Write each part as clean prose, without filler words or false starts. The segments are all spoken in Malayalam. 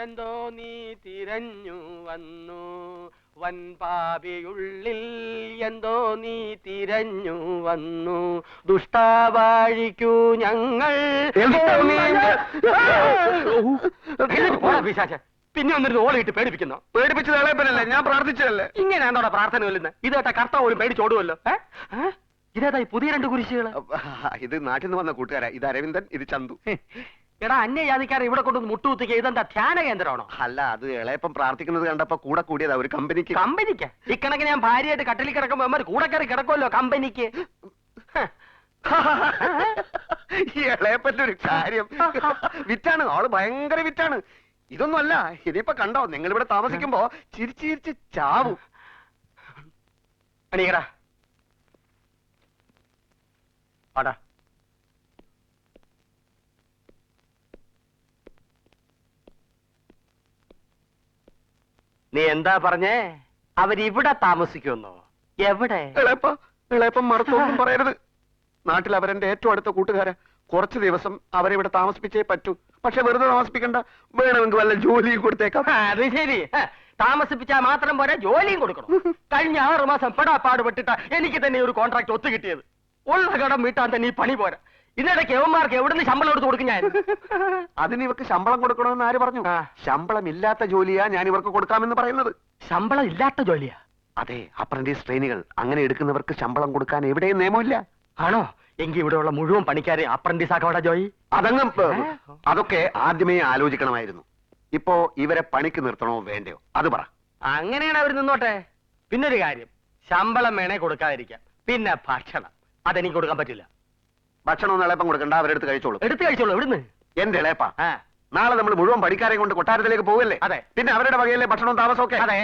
എന്തോ നീ തിരഞ്ഞു വന്നു വൻപാപിയുള്ളിൽ എന്തോ നീ തിരഞ്ഞു വന്നു ദുഷ്ടാവാഴിക്കൂ ഞങ്ങൾ. പിന്നെ ഒന്നിരുന്ന് ഓളിയിട്ട് പേടിപ്പിക്കുന്നു. പേടിപ്പിച്ചത് ഇളയപ്പനല്ലേ, ഞാൻ പ്രാർത്ഥിച്ചതല്ലേ. ഇങ്ങനെയാണോടാ പ്രാർത്ഥന കൊല്ലുന്നത്? ഇത് കേട്ട കർത്താവ് പോലും പേടിച്ചോടുമല്ലോ. ഇതേതായി പുതിയ രണ്ട് കുരിശുകൾ? ഇത് നാട്ടിൽ നിന്ന് വന്ന കൂട്ടുകാരാ. ഇത് അരവിന്ദൻ, ഇത് ചന്തു. എടാ അന്യജാതിക്കാരെ ഇവിടെ കൊണ്ടൊന്ന് മുട്ടുകുത്തിക്ക. ഇതെന്താ ധ്യാന കേന്ദ്രമാണോ? അല്ല, അത് ഇളയപ്പം പ്രാർത്ഥിക്കുന്നത് കണ്ടപ്പോ കൂടെ കൂടിയതാ ഒരു കമ്പനിക്ക്. കമ്പനിക്ക്? ഇക്കണക്ക് ഞാൻ ഭാര്യയായിട്ട് കട്ടിലിൽ കിടക്കുമ്പോ അമ്മ കൂടെ കയറി കിടക്കുമല്ലോ കമ്പനിക്ക്. ഈ ഇളയപ്പന്റെ ഒരു കാര്യം വിറ്റാണ്, ആള് ഭയങ്കര വിറ്റാണ്. ഇതൊന്നും അല്ല, ഇനിയിപ്പോ കണ്ടോ നിങ്ങൾ ഇവിടെ താമസിക്കുമ്പോ ചിരിച്ച് ചിരിച്ച് ചാവും. അണീകടാ ആടാ. നീ എന്താ പറഞ്ഞേ? അവരിവിടെ താമസിക്കുമെന്നോ? എവിടെ? ഇളയപ്പം മറത്തൊന്നും പറയരുത്. നാട്ടിൽ അവരെന്റെ ഏറ്റവും അടുത്ത കൂട്ടുകാരാ. കുറച്ചു ദിവസം അവരെ താമസിപ്പിച്ചേ പറ്റൂ. പക്ഷെ വെറുതെ താമസിപ്പിക്കണ്ട, വേണമെങ്കിൽ വല്ല ജോലിയും കൊടുത്തേക്കാം. അത് ശരി, താമസിപ്പിച്ചാൽ മാത്രം പോരാ, ജോലിയും കൊടുക്കണം. കഴിഞ്ഞ 6 മാസം പെടാപ്പാടുപെട്ടിട്ട എനിക്ക് തന്നെ ഒരു കോൺട്രാക്ട് ഒത്തു കിട്ടിയത്. ഉള്ള കടം വീട്ടാൻ തന്നെ ഈ പണി പോരാ. ഇതിനിടയ്ക്ക് യവന്മാർക്ക് എവിടുന്ന് ശമ്പളം എടുത്ത് കൊടുക്കും ഞാൻ? അതിന് ഇവർക്ക് ശമ്പളം കൊടുക്കണമെന്ന് ആര് പറഞ്ഞു? ശമ്പളം ഇല്ലാത്ത ജോലിയാ ഞാൻ ഇവർക്ക് കൊടുക്കാമെന്ന് പറയുന്നത്. ശമ്പളം ഇല്ലാത്ത ജോലിയാ? അതെ, അപ്രന്റീസ് ട്രെയിനികൾ അങ്ങനെ എടുക്കുന്നവർക്ക് ശമ്പളം കൊടുക്കാൻ എവിടെയും നിയമമില്ല. ആണോ? എങ്കിൽ ഇവിടെയുള്ള മുഴുവൻ പണിക്കാരെ അപ്രന്റീസ് ആക്കവാടാ ജോയി. അതൊക്കെ ആദ്യമേ ആലോചിക്കണമായിരുന്നു. ഇപ്പോ ഇവരെ പണിക്ക് നിർത്തണോ വേണ്ടയോ അത് പറ. അങ്ങനെയാണ് അവർ നിന്നോട്ടെ. പിന്നൊരു കാര്യം, ശമ്പളം വേണേ കൊടുക്കാതിരിക്കാം. പിന്നെ ഭക്ഷണം അതെനിക്ക് കൊടുക്കാൻ പറ്റില്ല. ഭക്ഷണം ഇളയപ്പം കൊടുക്കണ്ട, അവരെടുത്ത് കഴിച്ചോളൂ. എടുത്ത് കഴിച്ചോളൂ. എവിടുന്ന്? എന്റെ ഇളയപ്പ, നാളെ നമ്മൾ മുഴുവൻ പണിക്കാരെയും കൊണ്ട് കൊട്ടാരത്തിലേക്ക് പോവല്ലേ? അതെ. പിന്നെ അവരുടെ വകയിലെ ഭക്ഷണവും താമസമൊക്കെ. അതെ.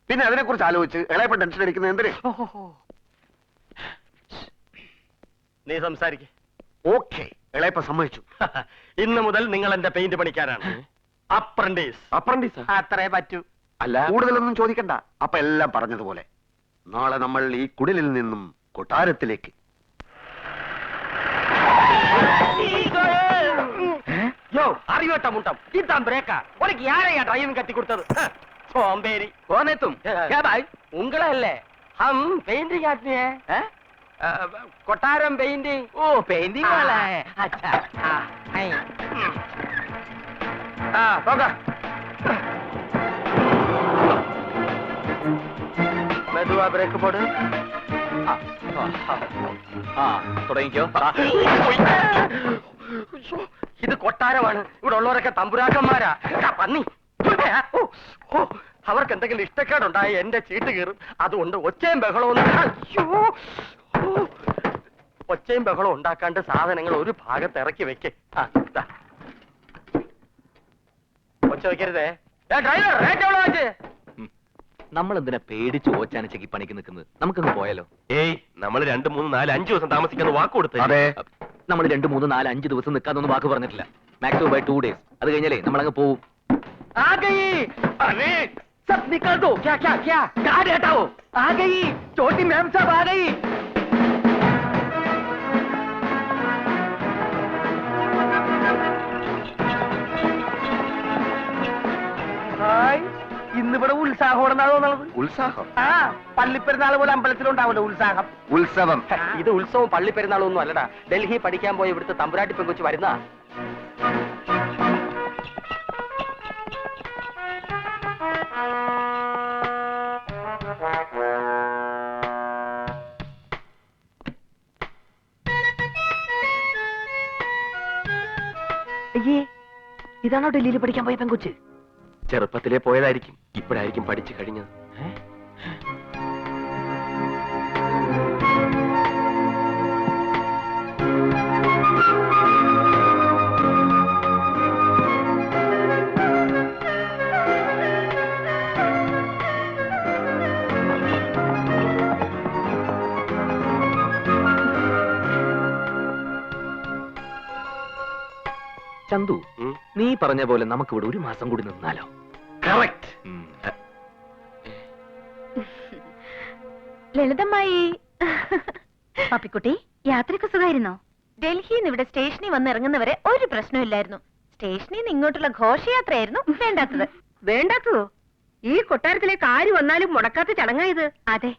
പിന്നെ അതിനെ കുറിച്ച് ആലോചിച്ച് ഇളയപ്പൻ ടെൻഷൻ അടിക്കുന്നത് എന്തിന്? നീ സംസാരിക്ക. ഓക്കെ, ഇളയപ്പ സമ്മതിച്ചു. ഇന്ന് മുതൽ നിങ്ങൾ എന്റെ പെയിന്റ് പണിക്കാരാണ്. അപ്രന്റീസ്. അപ്രന്റീസ് അത്രേ പറ്റൂ. അല്ല, കൂടുതലൊന്നും ചോദിക്കണ്ട. അപ്പൊ എല്ലാം പറഞ്ഞതുപോലെ നാളെ നമ്മൾ ഈ കുടിലിൽ നിന്നും കൊട്ടാരത്തിലേക്ക്. യോ അറിവട്ട മുട്ടം ഇതാ ബ്രേക്കാ. ഉനക്ക് யாரையா டிரைவிங் கட்டி கொடுத்தது? சோம்பேறி. कौन है तुम? क्या भाई? उंगला है। हम पेंटिंग आदमी है। कोटारम पेंटिंग। ओ पेंटिंग वाला है। अच्छा हाँ होगा। मैं दुआ ब्रेक पोड़. തുടങ്ങിക്കോ. ഇത് കൊട്ടാരമാണ്. ഇവിടെ ഉള്ളവരൊക്കെ തമ്പുരാക്കന്മാരാ. പന്നി, അവർക്ക് എന്തെങ്കിലും ഇഷ്ടക്കേടുണ്ടായി എന്റെ ചീട്ട് കീറും. അതുകൊണ്ട് ഒച്ചയും ബഹളവും ഒച്ചയും ബഹളവും ഉണ്ടാക്കാണ്ട് സാധനങ്ങൾ ഒരു ഭാഗത്ത് ഇറക്കി വെക്ക്. ഒച്ച വെക്കരുതേ. ഡ്രൈവർ റേറ്റ് എവിടെ വെച്ച്? നമ്മൾ എന്തിനാ പേടിച്ച് ഓച്ചാനിച്ചക്ക് പണിക്ക് നിൽക്കുന്നത്? നമുക്കൊന്ന് പോയാലോ? ഏയ്, നമ്മൾ 2, 3, 4, 5 ദിവസം താമസിക്കാന്ന് വാക്ക് കൊടുത്തു. അതെ, നമ്മൾ 2, 3, 4, 5 ദിവസം നിൽക്കാന്നൊന്നും വാക്ക് പറഞ്ഞിട്ടില്ല. Maximum by 2 days. അത് കഴിഞ്ഞാലേ നമ്മളങ്ങ് പോവും. आ गई। अरे सब निकल दो। क्या क्या क्या गाड़ी हटाओ। आ गई छोटी मैम साहब, आ गई। ഹായ്, ഇന്നിവിടെ ഉത്സാഹമാണെന്നാണ് തോന്നുന്നത്. ഉത്സാഹം? ആ, പള്ളിപ്പെരുന്നാൾ പോലെ അമ്പലത്തിലുണ്ടാവല്ലോ ഉത്സാഹം. ഉത്സവം? ഇത് ഉത്സവം പള്ളിപ്പെരുന്നാളും ഒന്നും അല്ലടാ. ഡൽഹി പഠിക്കാൻ പോയ ഇവിടുത്തെ തമ്പുരാട്ടി പെങ്കൊച്ച് വരുന്ന. അയ്യേ, ഇതാണോ ഡൽഹിയിൽ പഠിക്കാൻ പോയ പെങ്കൊച്ച്? ചെറുപ്പത്തിലേ പോയതായിരിക്കും. ഇപ്പോഴായിരിക്കും പഠിച്ചു കഴിഞ്ഞത്. ചന്തു, നീ പറഞ്ഞ പോലെ നമുക്ക് ഇവിടെ 1 മാസം കൂടി നിന്നാലോ? കറക്റ്റ്. ലളിതമായി. പാപ്പിക്കുട്ടി, യാത്രയ്ക്ക് സുഖമായിരുന്നോ? ഡൽഹിയിൽ നിന്ന് ഇവിടെ സ്റ്റേഷനിൽ വന്ന് ഇറങ്ങുന്നവരെ ഒരു പ്രശ്നമില്ലായിരുന്നു. സ്റ്റേഷനിൽ നിന്ന് ഇങ്ങോട്ടുള്ള ഘോഷയാത്രയായിരുന്നു വേണ്ടാത്തത്. വേണ്ടാത്തതോ? ഈ കൊട്ടാരത്തിലേക്ക് ആര് വന്നാലും മുടക്കാത്ത ചടങ്ങായത്. അതെ,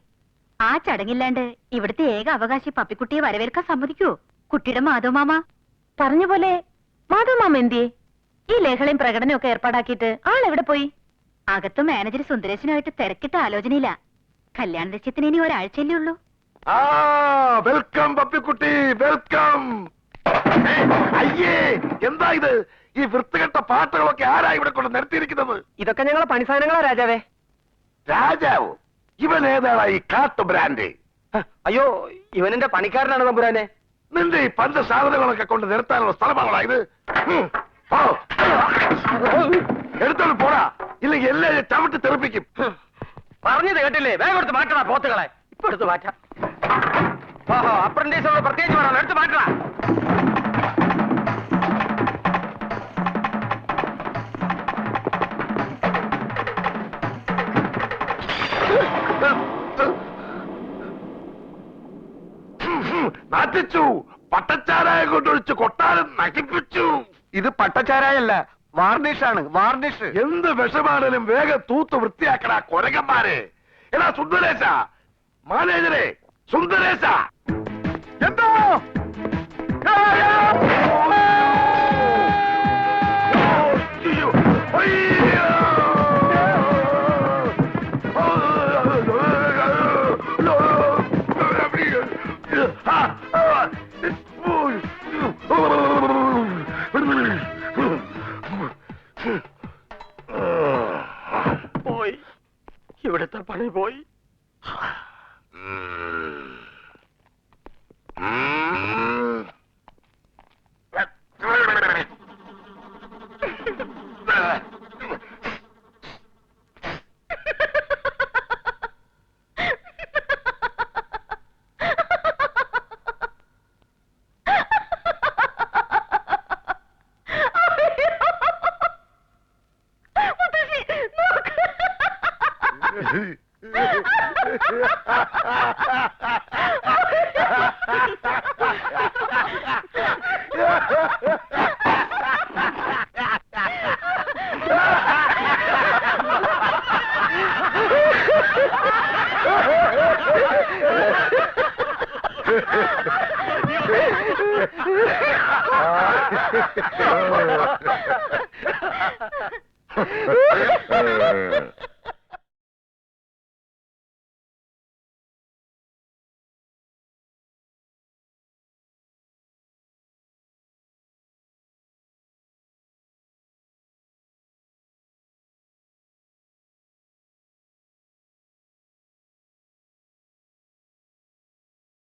ആ ചടങ്ങില്ലാണ്ട് ഇവിടുത്തെ ഏക അവകാശി പപ്പിക്കുട്ടിയെ വരവേൽക്കാൻ സമ്മതിക്കുവോ? കുട്ടിയുടെ മാധവമാമ പറഞ്ഞ പോലെ മാധവമാമ എന്തിയെ? ഈ ലഹളയും പ്രകടനവും ഒക്കെ ഏർപ്പാടാക്കിയിട്ട് ആളെവിടെ പോയി? അകത്ത് മാനേജർ സുന്ദരേശനുമായിട്ട് തിരക്കിട്ട ആലോചനയില്ല. കല്യാണ നിശ്ചയത്തിന് ഇനി ഒരാഴ്ചയല്ലേ ഉള്ളൂ. വെൽക്കം പപ്പിക്കുട്ടി, വെൽക്കം. അയ്യേ, എന്താ ഇത്? ഈ വൃത്തികെട്ട പാട്ടുകളൊക്കെ ആരാ ഇവിടെ കൊണ്ട് നിർത്തിയിരിക്കുന്നത്? ഇതൊക്കെ ഞങ്ങളെ പണിസാധനങ്ങളാ രാജാവേ. രാജാവോ? ഇവൻ ഏതാണ് ഈ കാട്ടു ബ്രാൻഡ്? അയ്യോ, ഇവനെന്റെ പണിക്കാരനാണ് തമ്പുരാനെ. നിന്റെ ഈ പഞ്ച സാധനങ്ങളൊക്കെ കൊണ്ട് നിർത്താനുള്ള സ്ഥലമാണോ ഇത്? പോ. എടുത്തോണ്ട് പോടാ, ഇല്ലെങ്കിൽ എല്ലാവരും ചവിട്ടി തെറിപ്പിക്കും. പറഞ്ഞത് കേട്ടില്ലേ? വേഗം എടുത്ത് മാറ്റണ പോത്തുകളെ. ഇപ്പൊ എടുത്ത് മാറ്റാം. ഓഹോ, അപ്രന്റീസുകൾ പ്രത്യേകിച്ച് വേണം, എടുത്ത് മാറ്റണ. നാട്ടിച്ചു, പട്ടച്ചാരായ കൊണ്ടൊഴിച്ച് കൊട്ടാരം നശിപ്പിച്ചു. ഇത് പട്ടച്ചാരായല്ല, വാർണിഷാണ്, വാർണിഷ്. എന്ത് വിഷമാണേലും വേഗം തൂത്ത് വൃത്തിയാക്കടാ കൊരകന്മാരെ. എടാ സുന്ദരേശ, മാനേജരെ, സുന്ദരേശ, എന്തോ പോയി, ഇവിടുത്തെ പണി പോയി. Ha ha ha!